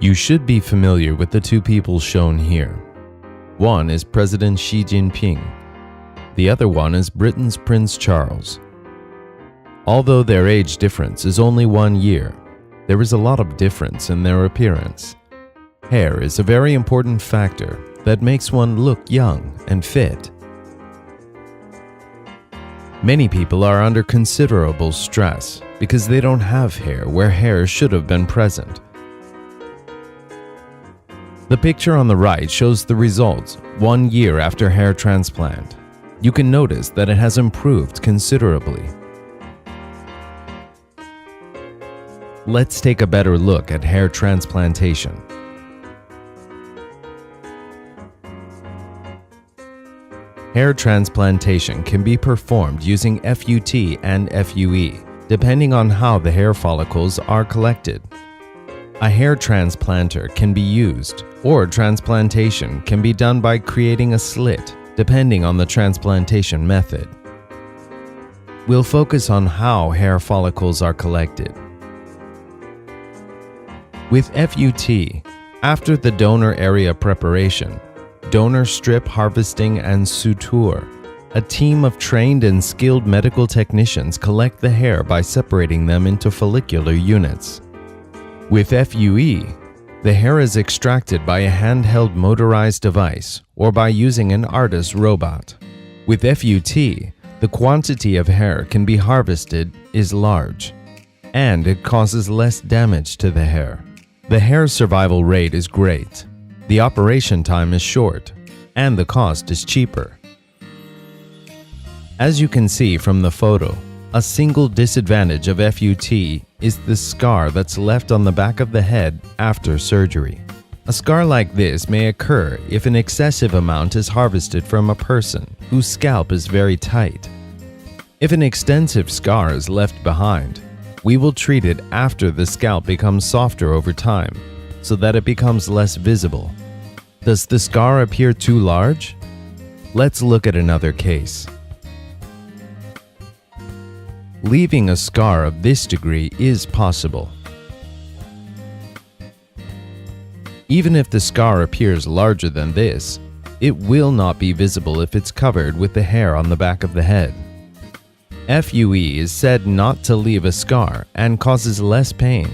You should be familiar with the two people shown here. One is President Xi Jinping. The other one is Britain's Prince Charles. Although their age difference is only 1 year, there is a lot of difference in their appearance. Hair is a very important factor that makes one look young and fit. Many people are under considerable stress because they don't have hair where hair should have been present. The picture on the right shows the results 1 year after hair transplant. You can notice that it has improved considerably. Let's take a better look at hair transplantation. Hair transplantation can be performed using FUT and FUE, depending on how the hair follicles are collected. A hair transplanter can be used, or transplantation can be done by creating a slit, depending on the transplantation method. We'll focus on how hair follicles are collected. With FUT, after the donor area preparation, donor strip harvesting and suture, a team of trained and skilled medical technicians collect the hair by separating them into follicular units. With FUE, the hair is extracted by a handheld motorized device or by using an artist robot. With FUT, the quantity of hair can be harvested is large, and it causes less damage to the hair. The hair survival rate is great, the operation time is short, and the cost is cheaper. As you can see from the photo, a single disadvantage of FUT is the scar that's left on the back of the head after surgery. A scar like this may occur if an excessive amount is harvested from a person whose scalp is very tight. If an extensive scar is left behind, we will treat it after the scalp becomes softer over time so that it becomes less visible. Does the scar appear too large? Let's look at another case. Leaving a scar of this degree is possible. Even if the scar appears larger than this, it will not be visible if it's covered with the hair on the back of the head. FUE is said not to leave a scar and causes less pain.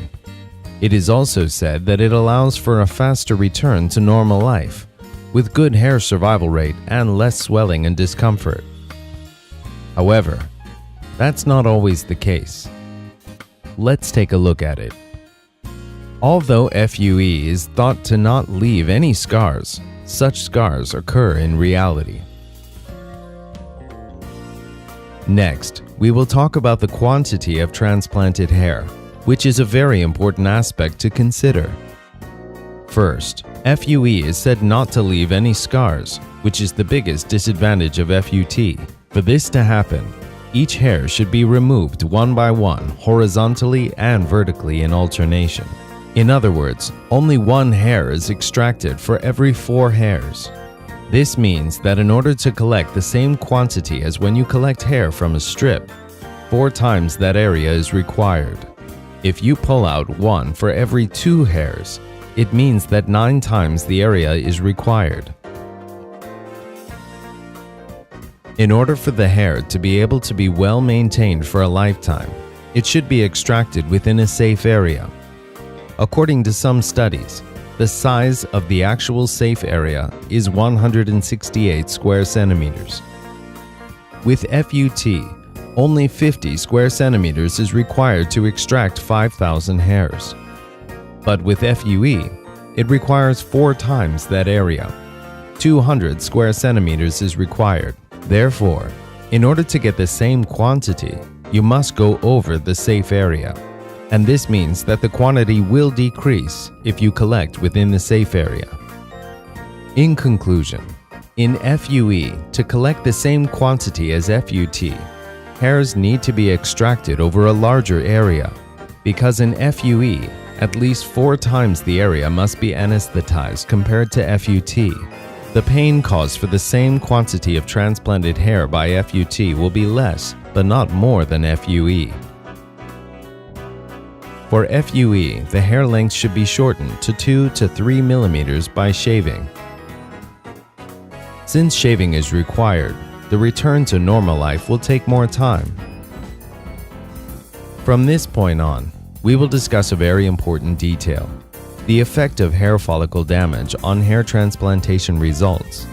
It is also said that it allows for a faster return to normal life, with good hair survival rate and less swelling and discomfort. However, that's not always the case. Let's take a look at it. Although FUE is thought to not leave any scars, such scars occur in reality. Next, we will talk about the quantity of transplanted hair, which is a very important aspect to consider. First, FUE is said not to leave any scars, which is the biggest disadvantage of FUT. For this to happen, each hair should be removed one by one, horizontally and vertically in alternation. In other words, only one hair is extracted for every 4 hairs. This means that in order to collect the same quantity as when you collect hair from a strip, 4 times that area is required. If you pull out 1 for every 2 hairs, it means that 9 times the area is required. In order for the hair to be able to be well maintained for a lifetime, it should be extracted within a safe area. According to some studies, the size of the actual safe area is 168 square centimeters. With FUT, only 50 square centimeters is required to extract 5,000 hairs. But with FUE, it requires 4 times that area. 200 square centimeters is required. Therefore, in order to get the same quantity, you must go over the safe area. And this means that the quantity will decrease if you collect within the safe area. In conclusion, in FUE, to collect the same quantity as FUT, hairs need to be extracted over a larger area, because in FUE, at least 4 times the area must be anesthetized compared to FUT. The pain caused for the same quantity of transplanted hair by FUT will be less, but not more than FUE. For FUE, the hair length should be shortened to 2 to 3 millimeters by shaving. Since shaving is required, the return to normal life will take more time. From this point on, we will discuss a very important detail: the effect of hair follicle damage on hair transplantation results.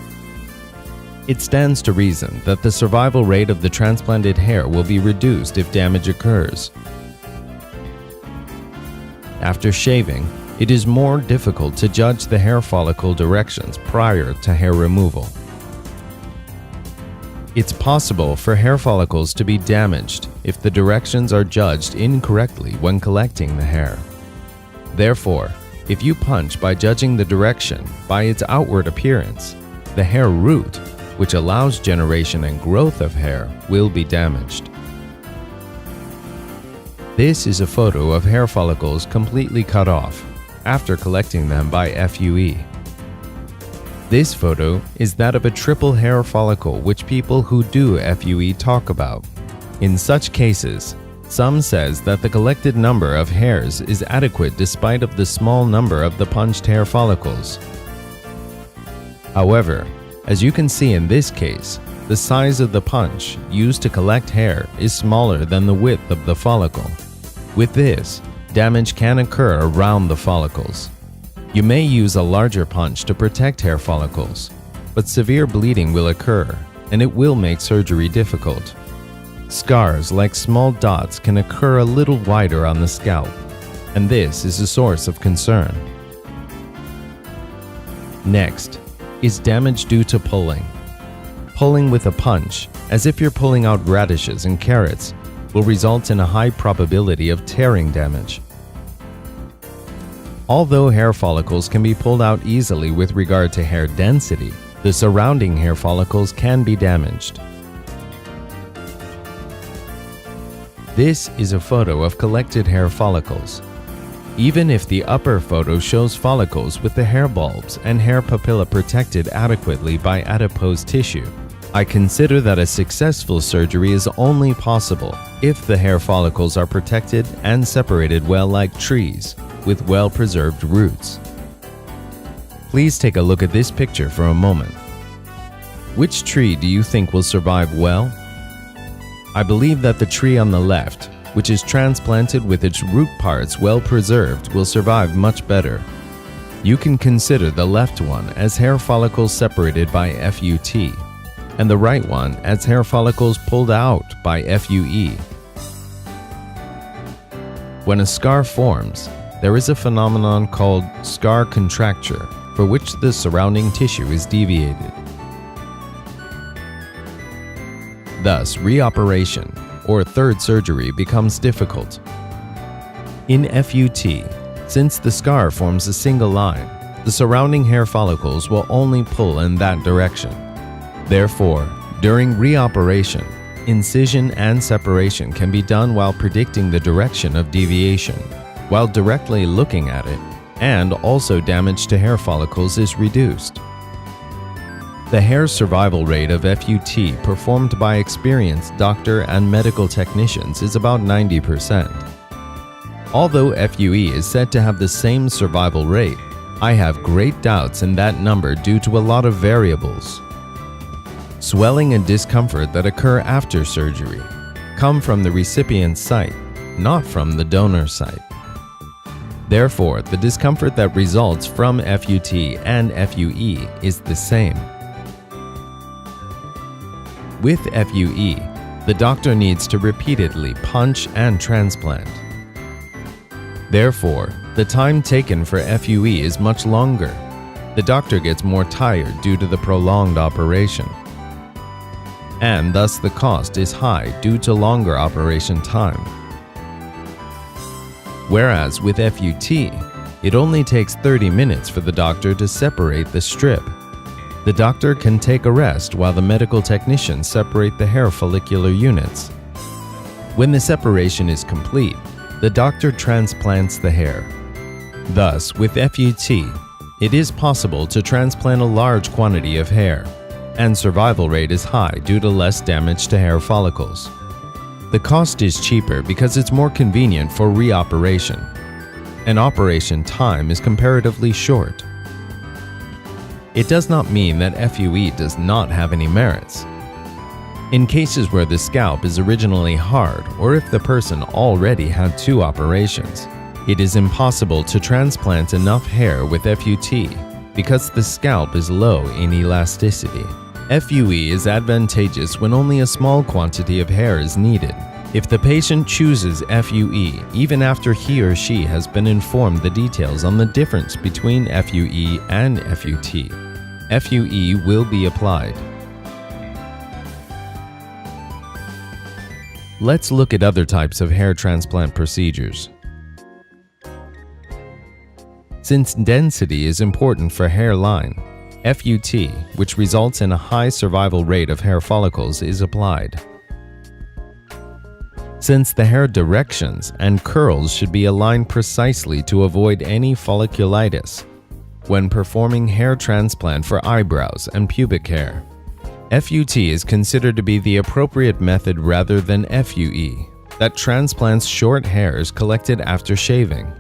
It stands to reason that the survival rate of the transplanted hair will be reduced if damage occurs. After shaving, it is more difficult to judge the hair follicle directions prior to hair removal. It's possible for hair follicles to be damaged if the directions are judged incorrectly when collecting the hair. Therefore, if you punch by judging the direction by its outward appearance, the hair root, which allows generation and growth of hair, will be damaged. This is a photo of hair follicles completely cut off after collecting them by FUE. This photo is that of a triple hair follicle which people who do FUE talk about. In such cases, some says that the collected number of hairs is adequate despite of the small number of the punched hair follicles. However, as you can see in this case, the size of the punch used to collect hair is smaller than the width of the follicle. With this, damage can occur around the follicles. You may use a larger punch to protect hair follicles, but severe bleeding will occur and it will make surgery difficult. Scars like small dots can occur a little wider on the scalp, and this is a source of concern. Next is damage due to pulling. Pulling with a punch, as if you're pulling out radishes and carrots, will result in a high probability of tearing damage. Although hair follicles can be pulled out easily with regard to hair density, the surrounding hair follicles can be damaged. This is a photo of collected hair follicles. Even if the upper photo shows follicles with the hair bulbs and hair papilla protected adequately by adipose tissue, I consider that a successful surgery is only possible if the hair follicles are protected and separated well like trees, with well-preserved roots. Please take a look at this picture for a moment. Which tree do you think will survive well? I believe that the tree on the left, which is transplanted with its root parts well preserved, will survive much better. You can consider the left one as hair follicles separated by FUT, and the right one as hair follicles pulled out by FUE. When a scar forms, there is a phenomenon called scar contracture, for which the surrounding tissue is deviated. Thus, reoperation, or third surgery, becomes difficult. In FUT, since the scar forms a single line, the surrounding hair follicles will only pull in that direction. Therefore, during reoperation, incision and separation can be done while predicting the direction of deviation, while directly looking at it, and also damage to hair follicles is reduced. The hair survival rate of FUT performed by experienced doctor and medical technicians is about 90%. Although FUE is said to have the same survival rate, I have great doubts in that number due to a lot of variables. Swelling and discomfort that occur after surgery come from the recipient's site, not from the donor site. Therefore, the discomfort that results from FUT and FUE is the same. With FUE, the doctor needs to repeatedly punch and transplant. Therefore, the time taken for FUE is much longer. The doctor gets more tired due to the prolonged operation, and thus the cost is high due to longer operation time. Whereas with FUT, it only takes 30 minutes for the doctor to separate the strip. The doctor can take a rest while the medical technicians separate the hair follicular units. When the separation is complete, the doctor transplants the hair. Thus, with FUT, it is possible to transplant a large quantity of hair, and survival rate is high due to less damage to hair follicles. The cost is cheaper because it's more convenient for reoperation, and operation time is comparatively short. It does not mean that FUE does not have any merits. In cases where the scalp is originally hard or if the person already had 2 operations, it is impossible to transplant enough hair with FUT because the scalp is low in elasticity. FUE is advantageous when only a small quantity of hair is needed. If the patient chooses FUE, even after he or she has been informed the details on the difference between FUE and FUT, FUE will be applied. Let's look at other types of hair transplant procedures. Since density is important for hairline, FUT, which results in a high survival rate of hair follicles, is applied. Since the hair directions and curls should be aligned precisely to avoid any folliculitis when performing hair transplant for eyebrows and pubic hair, FUT is considered to be the appropriate method rather than FUE, that transplants short hairs collected after shaving.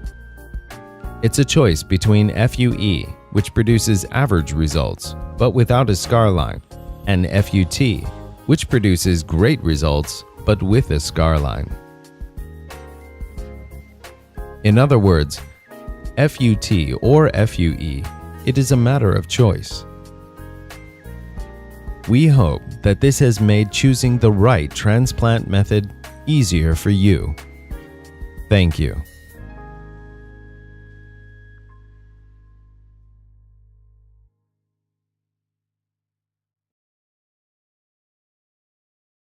It's a choice between FUE, which produces average results but without a scar line, and FUT, which produces great results but with a scar line. In other words, FUT or FUE, it is a matter of choice. We hope that this has made choosing the right transplant method easier for you. Thank you.